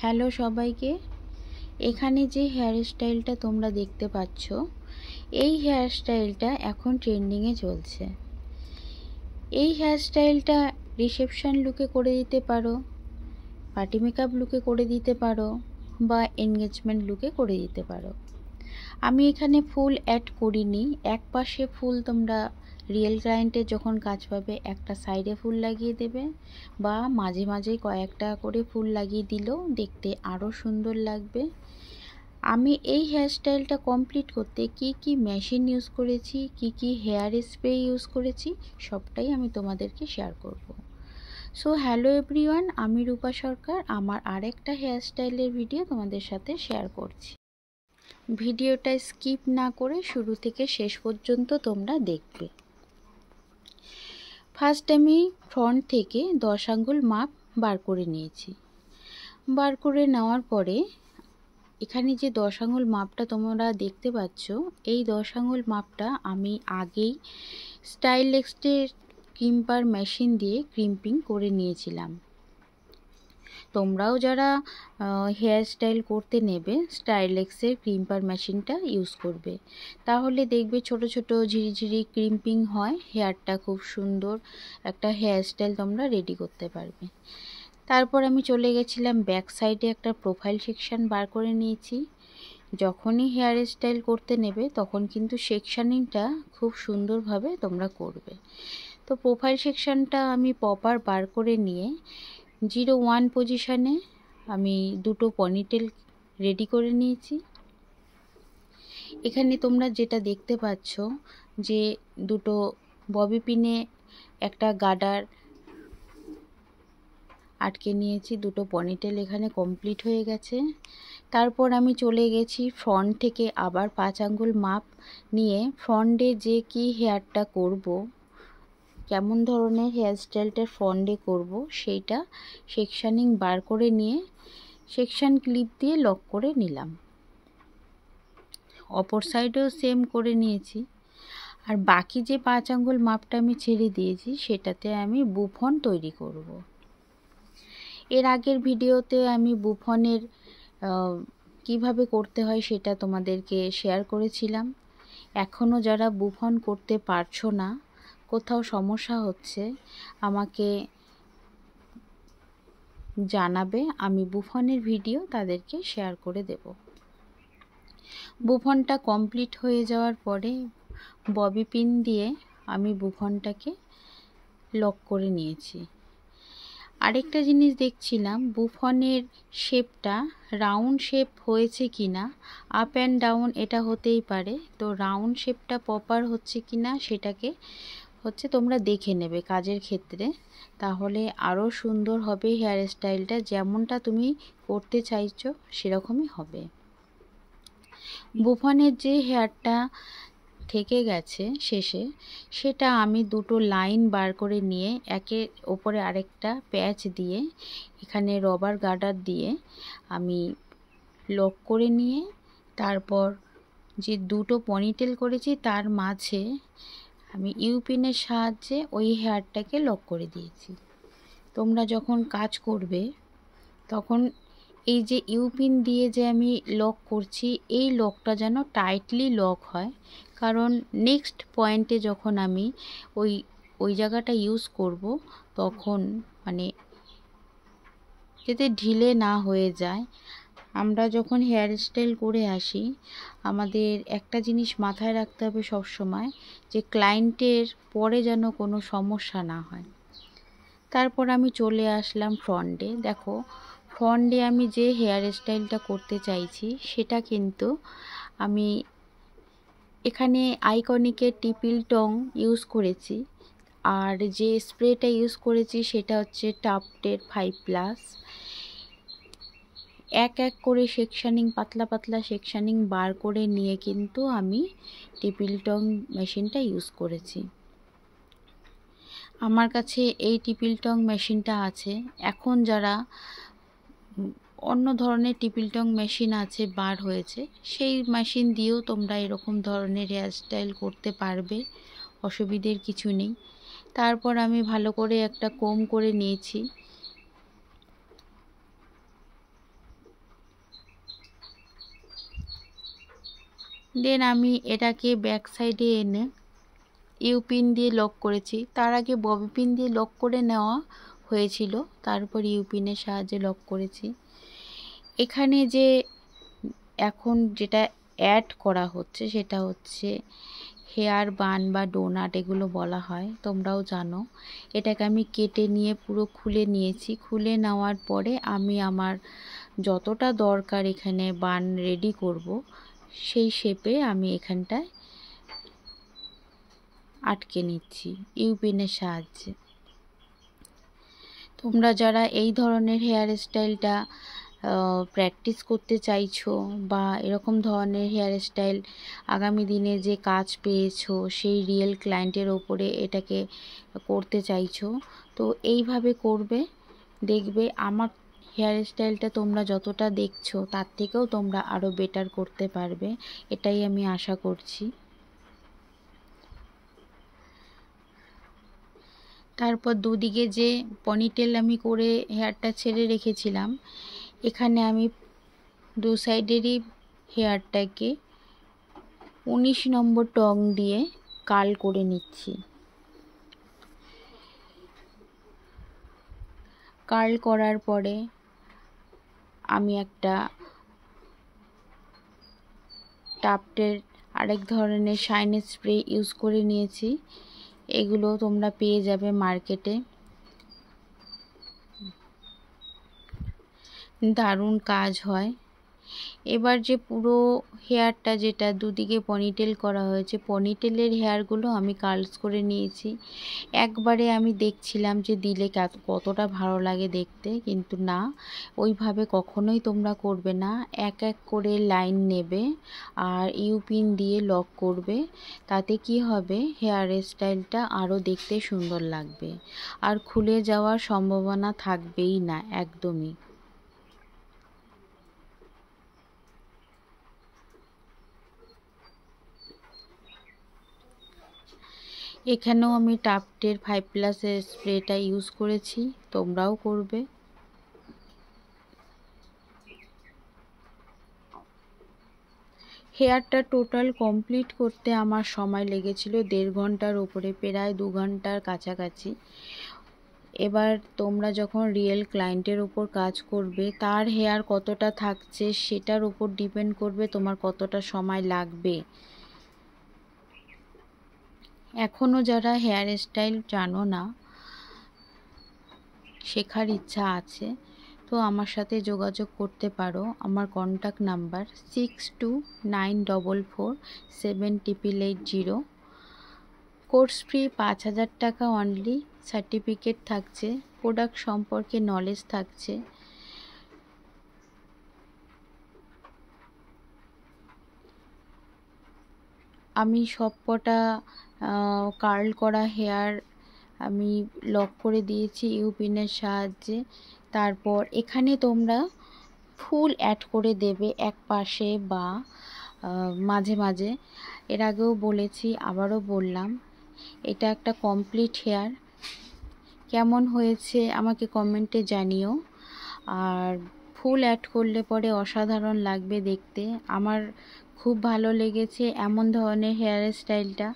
Hello সবাইকে। এখানে যে হেয়ার স্টাইলটা তোমরা দেখতে পাচ্ছ, এই হেয়ার স্টাইলটা এখন ট্রেন্ডিংয়ে চলছে। এই হেয়ার স্টাইলটা রিসেপশন লুকে করে দিতে পারো, পার্টি মেকআপ লুকে করে দিতে পারো, বা এনগেজমেন্ট লুকে করে দিতে পারো। আমি এখানে ফুল অ্যাড করিনি। এক পাশে ফুল তোমরা রিয়েল ক্লায়েন্টের যখন কাজ পাবে একটা সাইডে ফুল লাগিয়ে দেবে, বা মাঝে মাঝে কয়েকটা করে ফুল লাগিয়ে দিলেও দেখতে আরও সুন্দর লাগবে। আমি এই হেয়ারস্টাইলটা কমপ্লিট করতে কি কি মেশিন ইউজ করেছি, কি কি হেয়ার স্প্রে ইউজ করেছি, সবটাই আমি তোমাদেরকে শেয়ার করব। সো হ্যালো এভরিওয়ান, আমি রূপা সরকার আমার আরেকটা হেয়ারস্টাইলের ভিডিও তোমাদের সাথে শেয়ার করছি। ভিডিওটা স্কিপ না করে শুরু থেকে শেষ পর্যন্ত তোমরা দেখবে। ফার্স্ট আমি ফ্রন্ট থেকে 10 আঙ্গুল মাপ বার করে নিয়েছি। বার করে নেওয়ার পরে এখানে যে 10 আঙ্গুল মাপটা তোমরা দেখতে পাচ্ছ, এই 10 আঙ্গুল মাপটা আমি আগেই স্টাইলেক্সের ক্রিম্পার মেশিন দিয়ে ক্রিম্পিং করে নিয়েছিলাম। তোমরাও যারা হেয়ার স্টাইল করতে নেবে স্টাইলেক্সের ক্রিম্পার মেশিনটা ইউজ করবে, তাহলে দেখবে ছোট ছোট ঝিরিঝিরি ক্রিম্পিং হয়, হেয়ারটা খুব সুন্দর একটা হেয়ার স্টাইল তোমরা রেডি করতে পারবে। তারপর আমি চলে গেছিলাম ব্যাক সাইডে, একটা প্রোফাইল সেকশন বার করে নিয়েছি। যখনই হেয়ার স্টাইল করতে নেবে তখন কিন্তু সেকশনিংটা খুব সুন্দরভাবে তোমরা করবে। তো প্রোফাইল সেকশনটা আমি প্রপার বার করে নিয়ে 0-1 পজিশনে আমি দুটো পনিটেল রেডি করে নিয়েছি। এখানে তোমরা যেটা দেখতে পাচ্ছ যে দুটো ববি পিনে একটা গার্ডার আটকে নিয়েছি, দুটো পনিটেল এখানে কমপ্লিট হয়ে গেছে। তারপর আমি চলে গেছি ফ্রন্ট থেকে আবার 5 আঙ্গুল মাপ নিয়ে ফ্রন্টে যে কি হেয়ারটা করব, কেমন ধরনের হেয়ার স্টাইলটা ফ্রন্টে করব, সেইটা সেকশানিং বার করে নিয়ে সেকশন ক্লিপ দিয়ে লক করে নিলাম। অপর সাইডেও সেম করে নিয়েছি। আর বাকি যে 5 আঙ্গুল মাপটা আমি ছেড়ে দিয়েছি সেটাতে আমি বুফন তৈরি করব। এর আগের ভিডিওতে আমি বুফনের কিভাবে করতে হয় সেটা তোমাদেরকে শেয়ার করেছিলাম। এখনও যারা বুফন করতে পারছো না, কোথাও সমস্যা হচ্ছে, আমাকে জানাবে, আমি বুফনের ভিডিও তাদেরকে শেয়ার করে দেব। বুফনটা কমপ্লিট হয়ে যাওয়ার পরে ববি পিন দিয়ে আমি বুফনটাকে লক করে নিয়েছি। আরেকটা জিনিস দেখছিলাম, বুফনের শেপটা রাউন্ড শেপ হয়েছে কিনা, আপ অ্যান্ড ডাউন এটা হতেই পারে, তো রাউন্ড শেপটা প্রপার হচ্ছে কিনা সেটাকে তোমরা দেখে নেবে কাজের ক্ষেত্রে, তাহলে আরও সুন্দর হবে হেয়ার স্টাইলটা, যেমনটা তুমি করতে চাইছো সেরকমই হবে। বুফনের যে হেয়ারটা থেকে গেছে শেষে, সেটা আমি দুটো লাইন বার করে নিয়ে একের ওপরে আরেকটা প্যাচ দিয়ে এখানে রবার গার্ডার দিয়ে আমি লক করে নিয়ে, তারপর যে দুটো পনিটেল করেছি তার মাঝে আমি ইউপিনের সাহায্যে ওই হেয়ারটাকে লক করে দিয়েছি। তোমরা যখন কাজ করবে তখন এই যে ইউপিন দিয়ে যে আমি লক করছি, এই লকটা যেন টাইটলি লক হয়, কারণ নেক্সট পয়েন্টে যখন আমি ওই জায়গাটা ইউজ করব তখন মানে যাতে ঢিলে না হয়ে যায়। আমরা যখন হেয়ার স্টাইল করে আসি, আমাদের একটা জিনিস মাথায় রাখতে হবে সব সময়, যে ক্লায়েন্টের পরে যেন কোনো সমস্যা না হয়। তারপর আমি চলে আসলাম ফ্রন্টে। দেখো, ফ্রন্টে আমি যে হেয়ার স্টাইলটা করতে চাইছি সেটা কিন্তু আমি এখানে আইকনিকের টিপিল টং ইউজ করেছি, আর যে স্প্রেটা ইউজ করেছি সেটা হচ্ছে টাফটের 5+। এক এক করে সেকশানিং, পাতলা পাতলা সেকশানিং বার করে নিয়ে কিন্তু আমি টিপিল টং মেশিনটা ইউজ করেছি। আমার কাছে এই টিপিল টং মেশিনটা আছে। এখন যারা অন্য ধরনের টিপিল টং মেশিন আছে বার হয়েছে, সেই মেশিন দিয়েও তোমরা এরকম ধরনের হেয়ার স্টাইল করতে পারবে, অসুবিধের কিছু নেই। তারপর আমি ভালো করে একটা কোম করে নিয়েছি। দেন আমি এটাকে ব্যাক সাইডে এনে ইউ পিন দিয়ে লক করেছি। তার আগে ববি পিন দিয়ে লক করে নেওয়া হয়েছিল, তারপর ইউ পিনের সাহায্যে লক করেছি। এখানে যে এখন যেটা অ্যাড করা হচ্ছে সেটা হচ্ছে হেয়ার বান বা ডোনাট, এগুলো বলা হয়, তোমরাও জানো। এটাকে আমি কেটে নিয়ে পুরো খুলে নিয়েছি। খুলে নেওয়ার পরে আমি আমার যতটা দরকার এখানে বান রেডি করব সেই শেপে আমি এখানটায় আটকে নিচ্ছি ইউ পিনের সাহায্যে। তোমরা যারা এই ধরনের হেয়ার স্টাইলটা প্র্যাকটিস করতে চাইছো বা এরকম ধরনের হেয়ার স্টাইল আগামী দিনে যে কাজ পেয়েছো সেই রিয়েল ক্লায়েন্টের ওপরে এটাকে করতে চাইছো, তো এইভাবে করবে। দেখবে আমার হেয়ার স্টাইলটা তোমরা যতটা দেখছো তার থেকেও তোমরা আরও বেটার করতে পারবে, এটাই আমি আশা করছি। তারপর দুদিকে যে পনিটেল আমি করে হেয়ারটা ছেড়ে রেখেছিলাম, এখানে আমি দু সাইডেরই হেয়ারটাকে 19 নম্বর টং দিয়ে কার্ল করে নিচ্ছি। কার্ল করার পরে আমি একটা টাফটের আরেক ধরনের শাইনের স্প্রে ইউজ করে নিয়েছি। এগুলো তোমরা পেয়ে যাবে মার্কেটে, দারুণ কাজ হয়। এবার যে পুরো হেয়ারটা যেটা দুদিকে পনিটেল করা হয়েছে, পনিটেলের হেয়ারগুলো আমি কার্লস করে নিয়েছি। একবারে আমি দেখছিলাম যে দিলে কতটা ভালো লাগে দেখতে, কিন্তু না, ওইভাবে কখনোই তোমরা করবে না। এক এক করে লাইন নেবে আর ইউ পিন দিয়ে লক করবে। তাতে কি হবে, হেয়ার স্টাইলটা আরও দেখতে সুন্দর লাগবে আর খুলে যাওয়ার সম্ভাবনা থাকবেই না একদমই। এখানেও আমি টাফটের 5+ স্প্রেটা ইউজ করেছি, তোমরাও করবে। হেয়ারটা টোটাল কমপ্লিট করতে আমার সময় লেগেছিল 1.5 ঘন্টার উপরে, প্রায় 2 ঘন্টার কাছাকাছি। এবার তোমরা যখন রিয়েল ক্লায়েন্টের উপর কাজ করবে, তার হেয়ার কতটা থাকছে সেটার উপর ডিপেন্ড করবে তোমার কতটা সময় লাগবে। এখনও যারা হেয়ার স্টাইল জানো না, শেখার ইচ্ছা আছে, তো আমার সাথে যোগাযোগ করতে পারো। আমার কন্ট্যাক্ট নাম্বার 62944780। কোর্স ফি 5000 টাকা অনলি। সার্টিফিকেট থাকছে, প্রোডাক্ট সম্পর্কে নলেজ থাকছে। আমি সব কটা কার্ল করা হেয়ার আমি লক করে দিয়েছি ইউ পিনের সাহায্যে। তারপর এখানে তোমরা ফুল অ্যাড করে দেবে এক পাশে বা মাঝে মাঝে। এর আগেও বলেছি, আবারও বললাম, এটা একটা কমপ্লিট হেয়ার। কেমন হয়েছে আমাকে কমেন্টে জানিও। আর ফুল অ্যাড করলে পরে অসাধারণ লাগবে দেখতে। আমার খুব ভালো লেগেছে এমন ধরনের হেয়ার স্টাইলটা।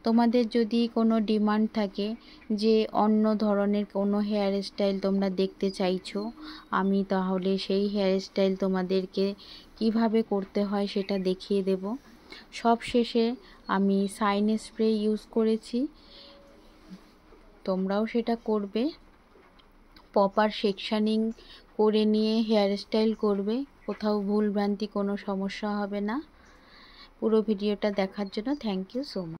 তোমাদের যদি কোনো ডিমান্ড থাকে যে অন্য ধরনের কোনো হেয়ার স্টাইল তোমরা দেখতে চাইছো, আমি তাহলে সেই হেয়ার স্টাইল তোমাদেরকে কিভাবে করতে হয় সেটা দেখিয়ে দেব। সব শেষে আমি শাইন স্প্রে ইউজ করেছি, তোমরাও সেটা করবে। প্রপার সেকশানিং করে নিয়ে হেয়ার স্টাইল করবে, কোথাও ভুলভ্রান্তি কোনো সমস্যা হবে না। পুরো ভিডিওটা দেখার জন্য থ্যাংক ইউ সো মাচ।